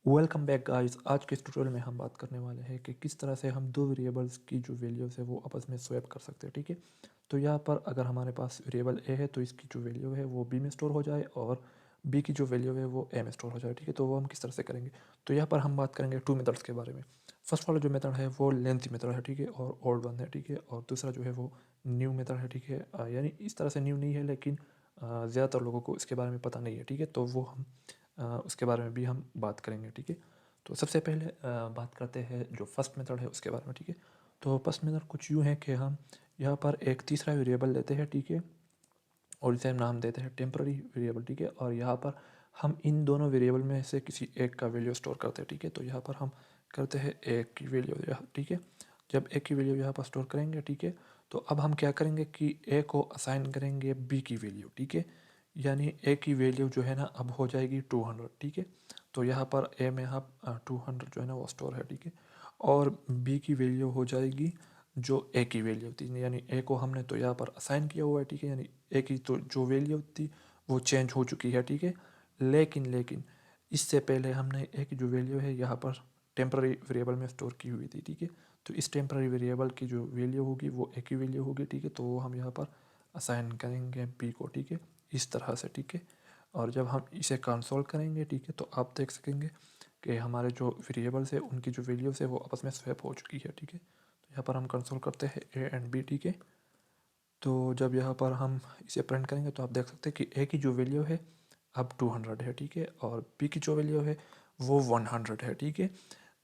Welcome back guys. आज के इस ट्यूटोरियल में हम बात करने वाले हैं कि किस तरह से हम दो वेरिएबल्स की जो वैल्यूज़ है वो आपस में स्वैप कर सकते हैं। ठीक है, तो यहाँ पर अगर हमारे पास वेरिएबल ए है तो इसकी जो वैल्यू है वो बी में स्टोर हो जाए और बी की जो वैल्यू है वो ए में स्टोर हो जाए। ठीक है, तो वो हम किस तरह से करेंगे, तो यहाँ पर हम बात करेंगे टू मेथड्स के बारे में। फर्स्ट वाला जो मेथड है वो लेंथ मेथड है, ठीक है, और ओल्ड वन है, ठीक है, और दूसरा जो है वो न्यू मेथड है। ठीक है, यानी इस तरह से न्यू नहीं है, लेकिन ज़्यादातर लोगों को इसके बारे में पता नहीं है। ठीक है, तो वो हम उसके बारे में भी हम बात करेंगे। ठीक है, तो सबसे पहले बात करते हैं जो फर्स्ट मेथड है उसके बारे में। ठीक है, तो फर्स्ट मेथड कुछ यूँ है कि हम यहाँ पर एक तीसरा वेरिएबल लेते हैं। ठीक है, और इसे हम नाम देते हैं टेम्पररी वेरिएबल। ठीक है, और यहाँ पर हम इन दोनों वेरिएबल में से किसी एक का वैल्यू स्टोर करते हैं। ठीक है, तो यहाँ पर हम करते हैं एक की वैल्यू यहाँ। ठीक है, जब एक की वैल्यू यहाँ पर स्टोर करेंगे, ठीक है, तो अब हम क्या करेंगे कि ए को असाइन करेंगे बी की वैल्यू। ठीक है, यानी ए की वैल्यू जो है ना अब हो जाएगी 200। ठीक है, तो यहाँ पर ए में आप 200 जो है ना वो स्टोर है। ठीक है, और बी की वैल्यू हो जाएगी जो ए की वैल्यू थी, यानी ए को हमने तो यहाँ पर असाइन किया हुआ है। ठीक है, यानी ए की तो जो वैल्यू थी वो चेंज हो चुकी है। ठीक है, लेकिन इससे पहले हमने ए की जो वैल्यू है यहाँ पर टेम्पररी वेरिएबल में स्टोर की हुई थी। ठीक है, तो इस टेम्पररी वेरिएबल की जो वैल्यू होगी वो ए की वैल्यू होगी। ठीक है, तो वो हम यहाँ पर असाइन करेंगे बी को। ठीक है, इस तरह से। ठीक है, और जब हम इसे कंसोल करेंगे, ठीक है, तो आप देख सकेंगे कि हमारे जो वेरिएबल्स है उनकी जो वैल्यूज़ है वो आपस में स्वैप हो चुकी है। ठीक है, तो यहाँ पर हम कंसोल करते हैं ए एंड बी। ठीक है, तो जब यहाँ पर हम इसे प्रिंट करेंगे तो आप देख सकते हैं कि ए की जो वैल्यू है अब 200 है। ठीक है, और बी की जो वैल्यू है वो 100 है। ठीक है,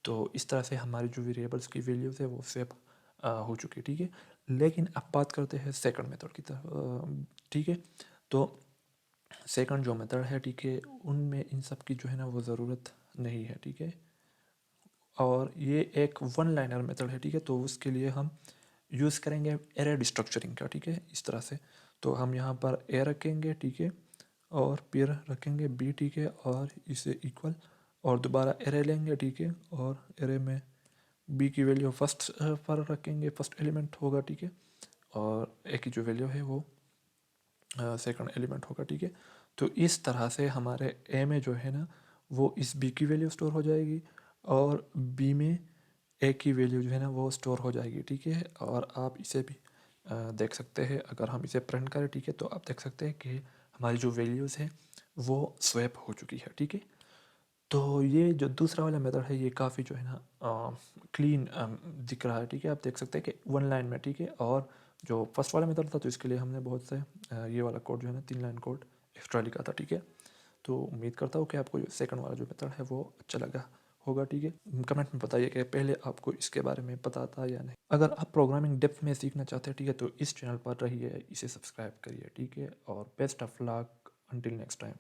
तो इस तरह से हमारी जो वेरिएबल्स की वैल्यूज़ है वो स्वैप हो चुकी है। ठीक है, लेकिन अब बात करते हैं सेकंड मेथड की तरफ। ठीक है, तो सेकंड जो मेथड है, ठीक है, उनमें इन सब की जो है ना वो ज़रूरत नहीं है। ठीक है, और ये एक वन लाइनर मेथड है। ठीक है, तो उसके लिए हम यूज़ करेंगे एरे डिस्ट्रक्चरिंग का। ठीक है, इस तरह से तो हम यहाँ पर ए रखेंगे। ठीक है, और फिर रखेंगे बी। ठीक है, और इसे इक्वल और दोबारा एरे लेंगे। ठीक है, और एरे में बी की वैल्यू फर्स्ट पर रखेंगे, फर्स्ट एलिमेंट होगा। ठीक है, और ए की जो वैल्यू है वो सेकंड एलिमेंट होगा। ठीक है, तो इस तरह से हमारे ए में जो है ना वो इस बी की वैल्यू स्टोर हो जाएगी और बी में ए की वैल्यू जो है ना वो स्टोर हो जाएगी। ठीक है, और आप इसे भी देख सकते हैं, अगर हम इसे प्रिंट करें, ठीक है, तो आप देख सकते हैं कि हमारी जो वैल्यूज़ है वो स्वैप हो चुकी है। ठीक है, तो ये जो दूसरा वाला मेथड है ये काफ़ी जो है ना क्लीन दिख रहा है। ठीक है, आप देख सकते हैं कि वन लाइन में। ठीक है, और जो फर्स्ट वाला मेथड था तो इसके लिए हमने बहुत से ये वाला कोड जो है ना 3 लाइन कोड एक्स्ट्रा लिखा था। ठीक है, तो उम्मीद करता हूँ कि आपको जो सेकंड वाला जो मेथड है वो अच्छा लगा होगा। ठीक है, कमेंट में बताइए कि पहले आपको इसके बारे में पता था या नहीं। अगर आप प्रोग्रामिंग डेप्थ में सीखना चाहते हैं, ठीक है, तो इस चैनल पर रहिए, इसे सब्सक्राइब करिए। ठीक है, और best of luck, until next time.